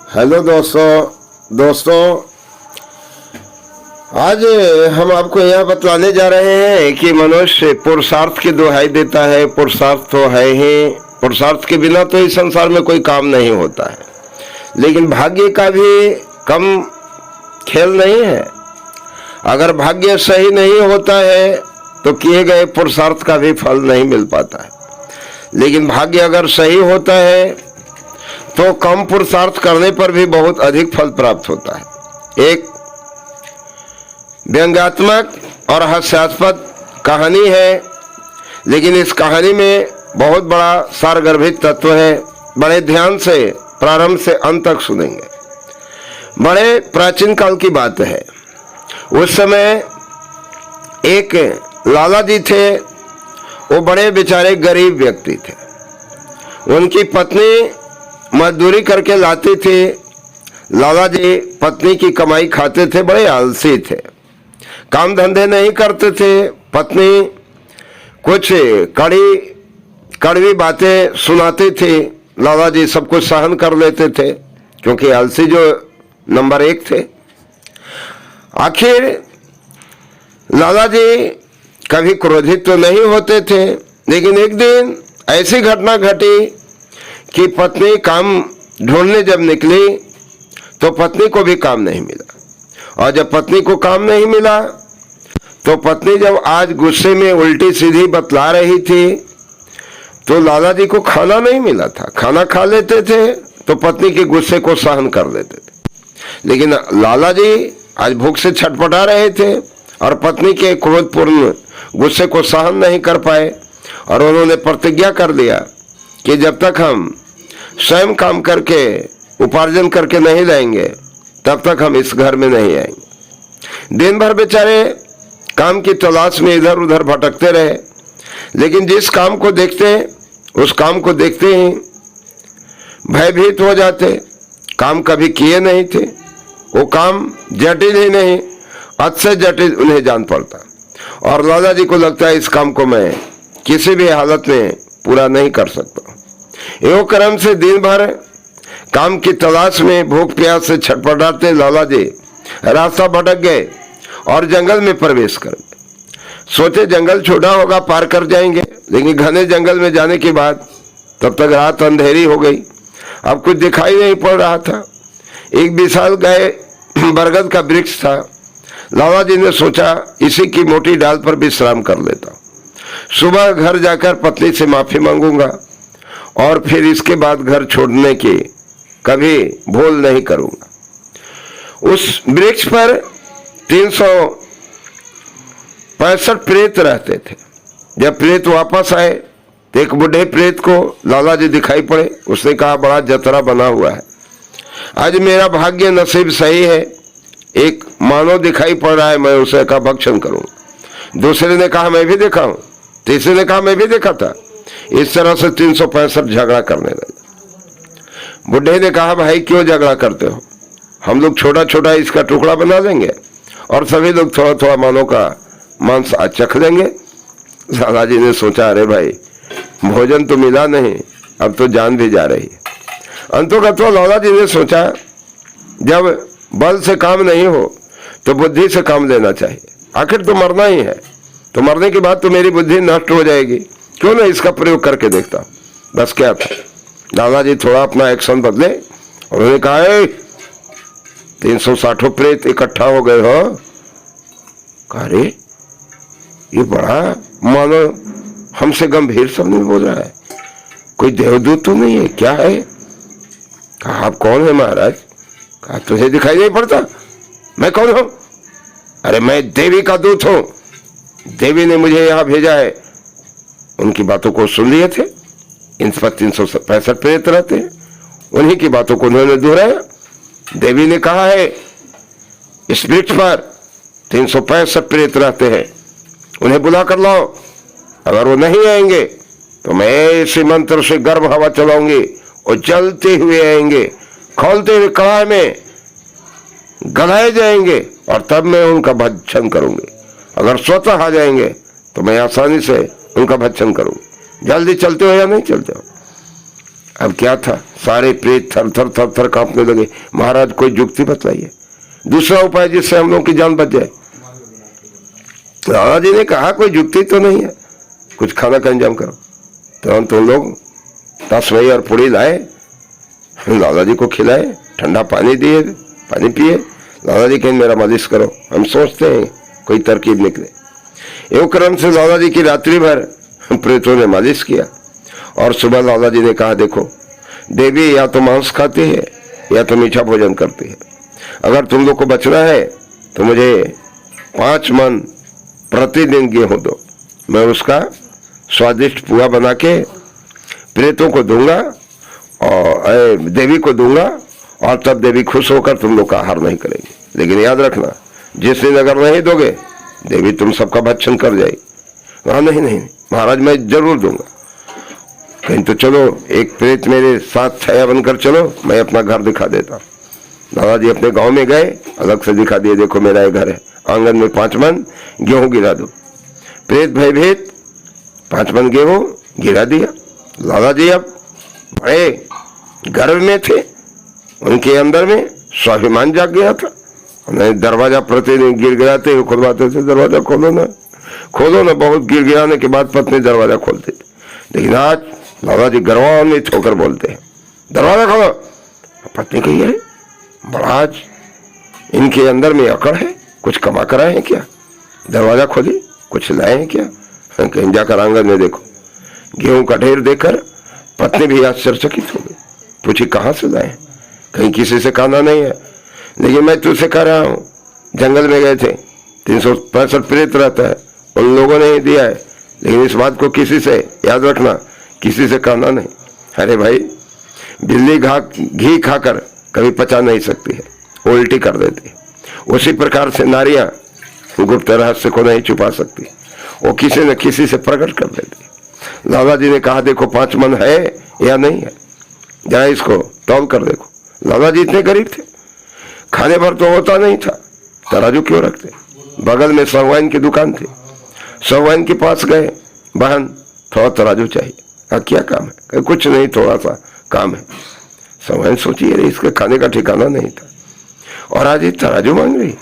Hello दोस्तों आज हम आपको यह बतलाने जा रहे हैं कि मनुष्य पुरुषार्थ की दुहाई देता है। पुरुषार्थ तो है ही, पुरुषार्थ के बिना तो इस संसार में कोई काम नहीं होता है, लेकिन भाग्य का भी कम खेल नहीं है। अगर भाग्य सही नहीं होता है तो किए गए पुरुषार्थ का भी फल नहीं मिल पाता है, लेकिन भाग्य अगर सही होता है तो कम पुरुषार्थ करने पर भी बहुत अधिक फल प्राप्त होता है। एक व्यंग्यात्मक और हास्यास्पद कहानी है, लेकिन इस कहानी में बहुत बड़ा सारगर्भित तत्व है। बड़े ध्यान से प्रारंभ से अंत तक सुनेंगे। बड़े प्राचीन काल की बात है। उस समय एक लाला जी थे, वो बड़े बेचारे गरीब व्यक्ति थे। उनकी पत्नी मजदूरी करके लाती थी। लाला जी पत्नी की कमाई खाते थे, बड़े आलसी थे, काम धंधे नहीं करते थे। पत्नी कुछ कड़वी बातें सुनाती थी, लाला जी सब कुछ सहन कर लेते थे, क्योंकि आलसी जो नंबर 1 थे। आखिर लाला जी कभी क्रोधित तो नहीं होते थे, लेकिन एक दिन ऐसी घटना घटी कि पत्नी काम ढूंढने जब निकली तो पत्नी को भी काम नहीं मिला। और जब पत्नी को काम नहीं मिला तो पत्नी जब आज गुस्से में उल्टी सीधी बतला रही थी तो लाला जी को खाना नहीं मिला था। खाना खा लेते थे तो पत्नी के गुस्से को सहन कर लेते थे, लेकिन लाला जी आज भूख से छटपटा रहे थे और पत्नी के क्रोधपूर्ण गुस्से को सहन नहीं कर पाए। और उन्होंने प्रतिज्ञा कर लिया कि जब तक हम स्वयं काम करके उपार्जन करके नहीं लाएंगे तब तक हम इस घर में नहीं आएंगे। दिन भर बेचारे काम की तलाश में इधर उधर भटकते रहे, लेकिन जिस काम को देखते उस काम को देखते ही भयभीत हो जाते। काम कभी किए नहीं थे, वो काम जटिल ही नहीं अति जटिल उन्हें जान पड़ता। और लाला जी को लगता है इस काम को मैं किसी भी हालत में पूरा नहीं कर सकता। एवं क्रम से दिन भर काम की तलाश में भूख प्यास से छटपटाते लाला जी रास्ता भटक गए और जंगल में प्रवेश कर गए। सोचे जंगल छोटा होगा, पार कर जाएंगे, लेकिन घने जंगल में जाने के बाद तब तक रात अंधेरी हो गई। अब कुछ दिखाई नहीं पड़ रहा था। एक विशाल गाय बरगद का वृक्ष था। लाला जी ने सोचा इसी की मोटी डाल पर विश्राम कर लेता, सुबह घर जाकर पत्नी से माफी मांगूंगा और फिर इसके बाद घर छोड़ने की कभी भूल नहीं करूंगा। उस वृक्ष पर 365 प्रेत रहते थे। जब प्रेत वापस आए तो एक बूढ़े प्रेत को लाला जी दिखाई पड़े। उसने कहा बड़ा जतरा बना हुआ है, आज मेरा भाग्य नसीब सही है, एक मानव दिखाई पड़ रहा है, मैं उसे का भक्षण करूंगा। दूसरे ने कहा मैं भी देखा हूं, तीसरे ने कहा मैं भी देखा था। इस तरह से 365 झगड़ा करने लगे। बुढ़े ने कहा भाई क्यों झगड़ा करते हो, हम लोग छोटा छोटा इसका टुकड़ा बना देंगे और सभी लोग थोड़ा थोड़ा मानव का मांस चख लेंगे। लाला जी ने सोचा अरे भाई भोजन तो मिला नहीं, अब तो जान भी जा रही है। अंतोगत्वा लाला जी ने सोचा जब बल से काम नहीं हो तो बुद्धि से काम लेना चाहिए। आखिर तो मरना ही है, तो मरने के बाद तो मेरी बुद्धि नष्ट हो जाएगी, क्यों ना इसका प्रयोग करके देखता। बस क्या था, लाला जी थोड़ा अपना एक्शन बदले। उन्होंने कहा 360 प्रेत इकट्ठा हो गए हो। कहा रे ये बड़ा मानो हमसे गंभीर शब्द में बोल रहा है, कोई देवदूत तो नहीं है, क्या है? कहा आप कौन है महाराज? कहा तुझे दिखाई नहीं पड़ता मैं कौन हूं? अरे मैं देवी का दूत हूं, देवी ने मुझे यहां भेजा है। उनकी बातों को सुन लिए थे। इन पर 365 प्रेत रहते हैं, उन्हीं की बातों को उन्होंने दोहराया। देवी ने कहा है इस वृक्ष पर 365 प्रेत रहते हैं, उन्हें बुला कर लाओ। अगर वो नहीं आएंगे तो मैं इसी मंत्र से गर्भ हवा चलाऊंगी और जलते हुए आएंगे, खोलते हुए कड़ाह में गलाए जाएंगे और तब मैं उनका भक्षण करूंगी। अगर स्वतः आ जाएंगे तो मैं आसानी से उनका भक्षण करूंगी। जल्दी चलते हो या नहीं चलते हो? अब क्या था, सारे प्रेत थर थर थर थर कांपने लगे। महाराज कोई युक्ति बतलाइए, दूसरा उपाय जिससे हम लोग की जान बच जाए। लाला जी ने कहा कोई युक्ति तो नहीं है, कुछ खाना का इंतजाम करो। तुरंत उन लोग तस्वई और पूड़ी लाए, लाला जी को खिलाए, ठंडा पानी दिए, पानी पिए। लाला जी कहें मेरा मालिश करो, हम सोचते हैं कोई तरकीब निकले। एवं क्रम से लाला जी की रात्रि भर प्रेतों ने मालिश किया और सुबह लाला जी ने कहा देखो देवी या तो मांस खाती है या तो मीठा भोजन करती है, अगर तुम लोग को बचना है तो मुझे 5 मन प्रतिदिन गेहूं दो, मैं उसका स्वादिष्ट पुआ बना के प्रेतों को दूंगा और देवी को दूंगा, और तब देवी खुश होकर तुम लोग का आहार नहीं करेगी। लेकिन याद रखना जिस दिन अगर नहीं दोगे देवी तुम सबका भक्षण कर जाएगी। हाँ नहीं नहीं महाराज मैं जरूर दूंगा। कहीं तो चलो एक प्रेत मेरे साथ छाया बनकर चलो, मैं अपना घर दिखा देता। दादाजी अपने गांव में गए, अलग से दिखा दिए देखो मेरा ये घर है, आंगन में 5 मन गेहूं गिरा दो। प्रेत भयभीत 5 मन गेहूं गिरा दिया। दादाजी अब बड़े गर्व में थे, उनके अंदर में स्वाभिमान जाग गया था। उन्हें दरवाजा प्रतिदिन गिर गिराते हुए खुलवाते थे, दरवाजा खोलो ना खोलो ना। बहुत गिर गिराने के बाद पत्नी दरवाजा खोलती थी, लेकिन आज दादाजी गर्वान्वित होकर बोलते हैं दरवाजा खोलो। पत्नी कही है बड़ा आज इनके अंदर में अकड़ है, कुछ कमा कर आए हैं क्या, दरवाजा खोली कुछ लाए हैं क्या। कहीं जाकर आंगन में देखो गेहूं का ढेर देखकर पत्नी भी आश्चर्यचकित हो गई, पूछी कहाँ से लाए, कहीं किसी से कहना नहीं है। लेकिन मैं तुझसे कह रहा हूँ जंगल में गए थे, 365 प्रेत रहता है, उन लोगों ने ही दिया है, लेकिन इस बात को किसी से याद रखना किसी से कहना नहीं। अरे भाई बिल्ली घी खाकर कभी पचा नहीं सकती है, उल्टी कर देती है। उसी प्रकार से नारियां गुप्त रहस्य को नहीं छुपा सकती, वो किसी न किसी से प्रकट कर देती है। लाला जी ने कहा देखो 5 मन है या नहीं है, जरा इसको तौल कर देखो। लाला जी इतने गरीब थे, खाने भर तो होता नहीं था, तराजू क्यों रखते। बगल में सहुआइन की दुकान थी, सहुआइन के पास गए, बहन थोड़ा तराजू चाहिए। क्या काम है, कुछ नहीं थोड़ा सा काम है। सहुआइन सोची अरे इसके खाने का ठिकाना नहीं था और आज ये तराजू मांग रही,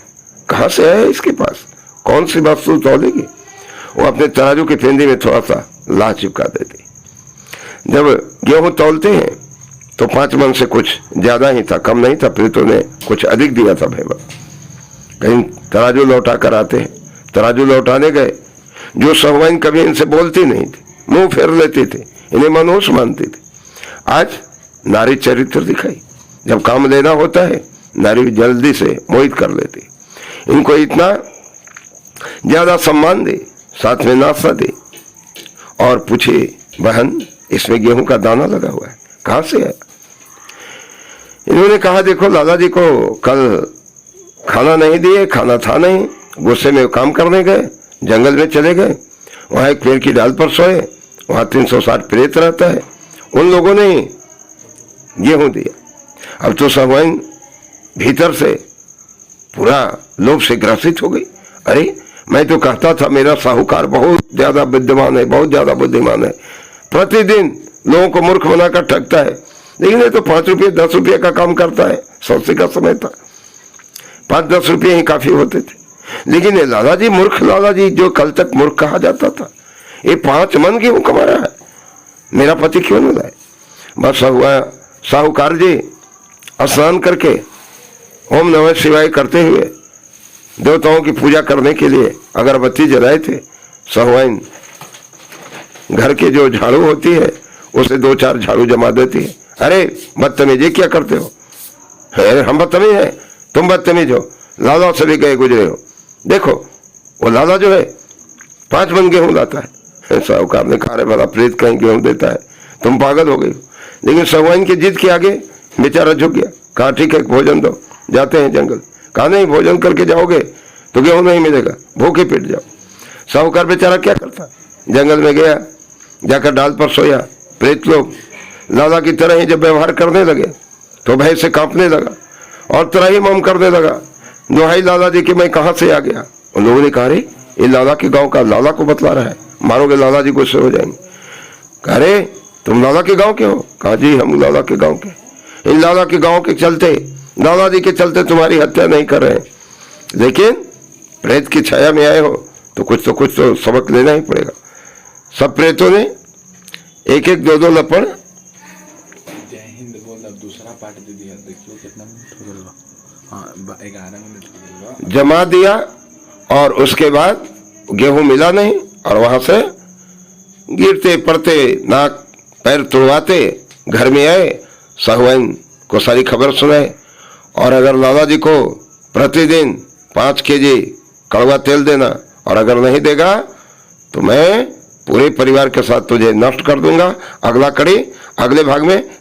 कहाँ से है इसके पास, कौन सी वस्तु तौलेगी। वो अपने तराजू की फेंदी में थोड़ा सा ला चिपका देती। जब गेहूं तौलते हैं तो 5 मन से कुछ ज्यादा ही था, कम नहीं था, प्रेतों ने कुछ अधिक दिया था भैया। कहीं तराजू लौटा कर आते हैं, तराजू लौटाने गए, जो सहुआइन कभी इनसे बोलती नहीं थी, मुंह फेर लेती थी, इन्हें मनहूस मानती थी, आज नारी चरित्र दिखाई। जब काम लेना होता है नारी जल्दी से मोहित कर लेती, इनको इतना ज्यादा सम्मान दे, साथ में नाश्ता दे और पूछे बहन इसमें गेहूं का दाना लगा हुआ है कहां से है। इन्होंने कहा देखो लाला जी को कल खाना नहीं दिए, खाना था नहीं, गुस्से में काम करने गए, जंगल में चले गए, वहां एक पेड़ की डाल पर सोए, वहां 360 प्रेत रहता है, उन लोगों ने गेहूं दिया। अब तो सहुआइन भीतर से पूरा लोभ से ग्रसित हो गई, अरे मैं तो कहता था मेरा साहूकार बहुत ज्यादा विद्यमान है, बहुत ज्यादा बुद्धिमान है, प्रतिदिन लोगों को मूर्ख बनाकर ठगता है, लेकिन ये तो 5 रुपये 10 रुपये का काम करता है। सस्ते का समय था, 5-10 रुपये ही काफी होते थे, लेकिन ये लाला जी मूर्ख लाला जी जो कल तक मूर्ख कहा जाता था, ये 5 मन गेहूं कमा रहा है, मेरा पति क्यों न लाए। बस हुआ साहूकार जी स्नान करके ओम नमः शिवाय करते हुए देवताओं की पूजा करने के लिए अगरबत्ती जलाए थे। सहुआइन घर के जो झाड़ू होती है उसे 2-4 झाड़ू जमा देती है, अरे बदतमीज ये क्या करते हो, अरे हम बदतमीज हैं, तुम बदतमीज हो, लाला से भी गए गुजरे हो, देखो वो लाला जो है 5 मन गेहूं लाता है। साहूकार ने कहा भला प्रेत कहीं गेहूं देता है, तुम पागल हो गई। लेकिन सहुआइन की जिद के आगे बेचारा झुक गया, कहा ठीक है भोजन दो, जाते हैं जंगल। कहा नहीं भोजन करके जाओगे तो गेहूं नहीं मिलेगा, भूखे पिट जाओ। साहूकार बेचारा क्या करता, जंगल में गया, जाकर डाल पर सोया। प्रेत लोग लाला की तरह ही जब व्यवहार करने लगे तो भय से कांपने लगा और तरह ही मम करने लगा, दुहाई लाला जी कि मैं कहां से आ गया। उन लोगों ने कहा रे ये लाला के गांव का लाला को बतला रहा है, मारोगे लाला जी गुस्से हो जाएंगे। कह रे तुम लाला के गांव के हो? कहा जी हम लाला के गांव के। इन लाला के गांव के चलते, लाला जी के चलते तुम्हारी हत्या नहीं कर रहे, लेकिन प्रेत की छाया में आए हो तो कुछ सबक लेना ही पड़ेगा। सब प्रेतों ने एक एक दो लपड़ जय हिंद बोल। अब दूसरा पार्ट दे दिया, देखिए कितना मिनट हो गया। हाँ 11 मिनट हो गया। जमा दिया और उसके बाद गेहूं मिला नहीं और वहां से गिरते पड़ते नाक पैर तुड़वाते घर में आए, साहुआइन को सारी खबर सुनाए। और अगर लाला जी को प्रतिदिन 5 केजी कड़वा तेल देना और अगर नहीं देगा तो मैं पूरे परिवार के साथ तुझे नष्ट कर दूंगा। अगला कड़ी अगले भाग में